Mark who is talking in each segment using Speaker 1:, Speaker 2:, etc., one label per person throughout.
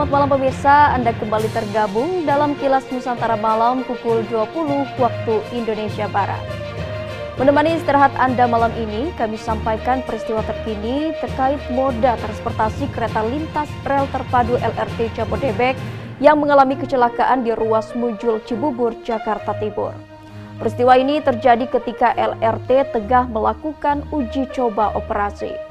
Speaker 1: Selamat malam pemirsa, Anda kembali tergabung dalam Kilas Nusantara Malam pukul 20 waktu Indonesia Barat. Menemani istirahat Anda malam ini, kami sampaikan peristiwa terkini terkait moda transportasi kereta lintas rel terpadu LRT Jabodebek yang mengalami kecelakaan di ruas Mujul Cibubur, Jakarta Timur. Peristiwa ini terjadi ketika LRT tengah melakukan uji coba operasi.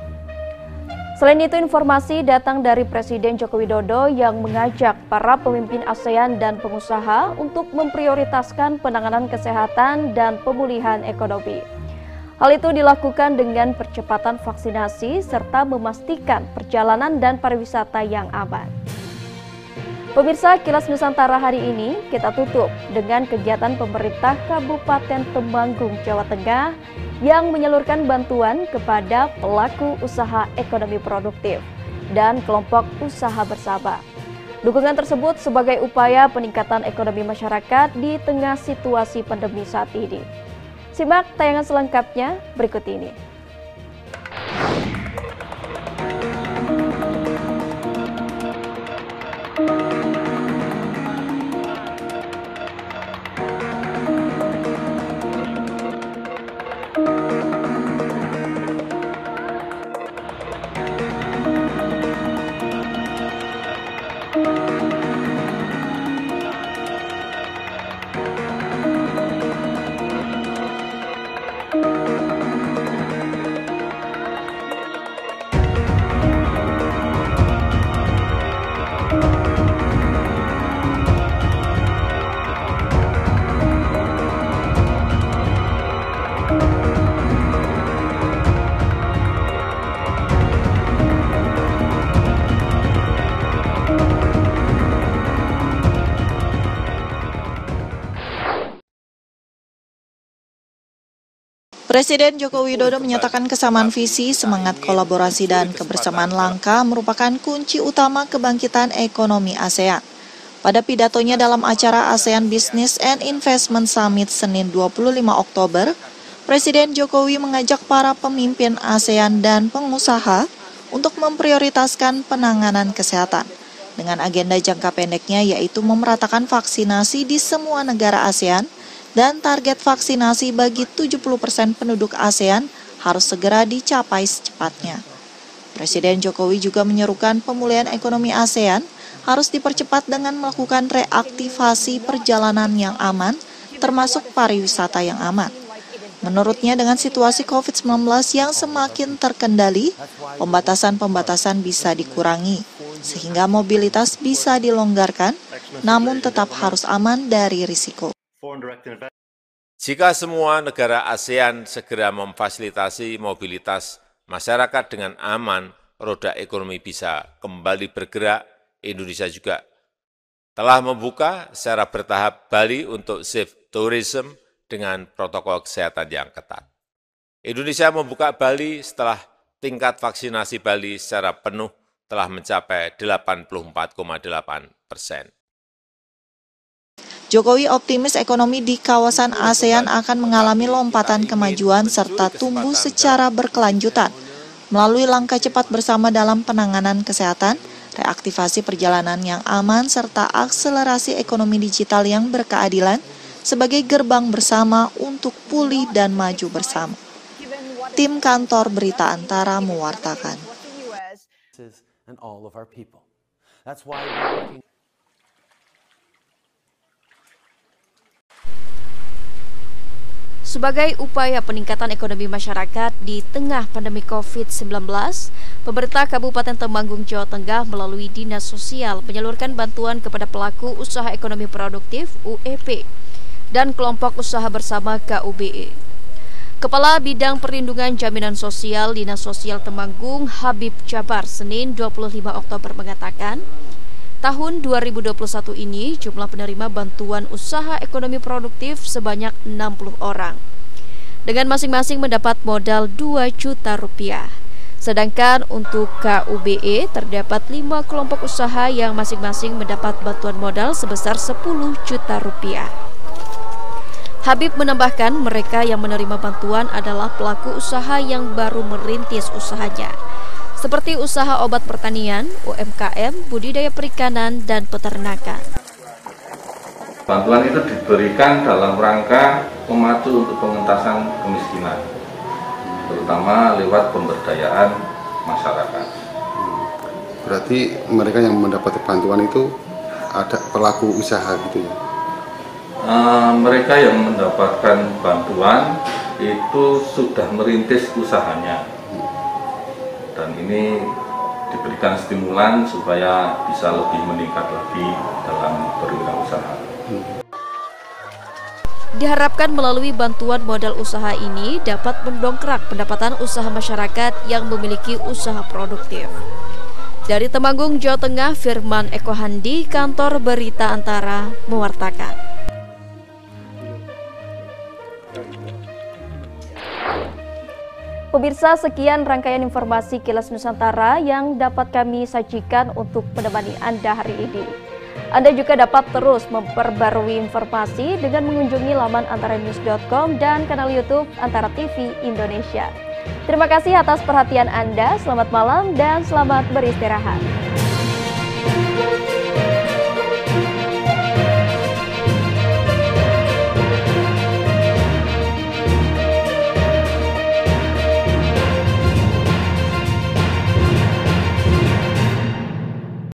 Speaker 1: Selain itu, informasi datang dari Presiden Joko Widodo yang mengajak para pemimpin ASEAN dan pengusaha untuk memprioritaskan penanganan kesehatan dan pemulihan ekonomi. Hal itu dilakukan dengan percepatan vaksinasi serta memastikan perjalanan dan pariwisata yang aman. Pemirsa, Kilas Nusantara hari ini kita tutup dengan kegiatan pemerintah Kabupaten Temanggung, Jawa Tengah yang menyalurkan bantuan kepada pelaku usaha ekonomi produktif dan kelompok usaha bersama. Dukungan tersebut sebagai upaya peningkatan ekonomi masyarakat di tengah situasi pandemi saat ini. Simak tayangan selengkapnya berikut ini.
Speaker 2: Presiden Joko Widodo menyatakan kesamaan visi, semangat kolaborasi dan kebersamaan langka merupakan kunci utama kebangkitan ekonomi ASEAN. Pada pidatonya dalam acara ASEAN Business and Investment Summit Senin 25 Oktober, Presiden Jokowi mengajak para pemimpin ASEAN dan pengusaha untuk memprioritaskan penanganan kesehatan dengan agenda jangka pendeknya yaitu memeratakan vaksinasi di semua negara ASEAN dan target vaksinasi bagi 70% penduduk ASEAN harus segera dicapai secepatnya. Presiden Jokowi juga menyerukan pemulihan ekonomi ASEAN harus dipercepat dengan melakukan reaktivasi perjalanan yang aman, termasuk pariwisata yang aman. Menurutnya dengan situasi COVID-19 yang semakin terkendali, pembatasan-pembatasan bisa dikurangi, sehingga mobilitas bisa dilonggarkan, namun tetap harus aman dari risiko.
Speaker 3: Jika semua negara ASEAN segera memfasilitasi mobilitas masyarakat dengan aman, roda ekonomi bisa kembali bergerak. Indonesia juga telah membuka secara bertahap Bali untuk safe tourism dengan protokol kesehatan yang ketat. Indonesia membuka Bali setelah tingkat vaksinasi Bali secara penuh telah mencapai 84,8%.
Speaker 2: Jokowi optimis ekonomi di kawasan ASEAN akan mengalami lompatan kemajuan serta tumbuh secara berkelanjutan melalui langkah cepat bersama dalam penanganan kesehatan, reaktivasi perjalanan yang aman, serta akselerasi ekonomi digital yang berkeadilan sebagai gerbang bersama untuk pulih dan maju bersama. Tim Kantor Berita Antara mewartakan.
Speaker 1: Sebagai upaya peningkatan ekonomi masyarakat di tengah pandemi COVID-19, pemerintah Kabupaten Temanggung, Jawa Tengah melalui Dinas Sosial menyalurkan bantuan kepada pelaku usaha ekonomi produktif UEP dan kelompok usaha bersama KUBE. Kepala Bidang Perlindungan Jaminan Sosial Dinas Sosial Temanggung, Habib Jabar, Senin 25 Oktober mengatakan, tahun 2021 ini jumlah penerima bantuan usaha ekonomi produktif sebanyak 60 orang, dengan masing-masing mendapat modal 2 juta rupiah. Sedangkan untuk KUBE terdapat 5 kelompok usaha yang masing-masing mendapat bantuan modal sebesar 10 juta rupiah. Habib menambahkan mereka yang menerima bantuan adalah pelaku usaha yang baru merintis usahanya, seperti usaha obat pertanian, UMKM, budidaya perikanan, dan peternakan.
Speaker 4: Bantuan itu diberikan dalam rangka memacu untuk pengentasan kemiskinan, terutama lewat pemberdayaan masyarakat.
Speaker 5: Berarti mereka yang mendapat bantuan itu ada pelaku usaha gitu ya?
Speaker 4: Mereka yang mendapatkan bantuan itu sudah merintis usahanya, dan ini diberikan stimulan supaya bisa lebih meningkat lagi dalam berwirausaha.
Speaker 1: Diharapkan melalui bantuan modal usaha ini dapat mendongkrak pendapatan usaha masyarakat yang memiliki usaha produktif. Dari Temanggung, Jawa Tengah, Firman Eko Handi, Kantor Berita Antara, mewartakan. Pemirsa, sekian rangkaian informasi Kilas Nusantara yang dapat kami sajikan untuk menemani Anda hari ini. Anda juga dapat terus memperbarui informasi dengan mengunjungi laman antaranews.com dan kanal YouTube Antara TV Indonesia. Terima kasih atas perhatian Anda, selamat malam dan selamat beristirahat.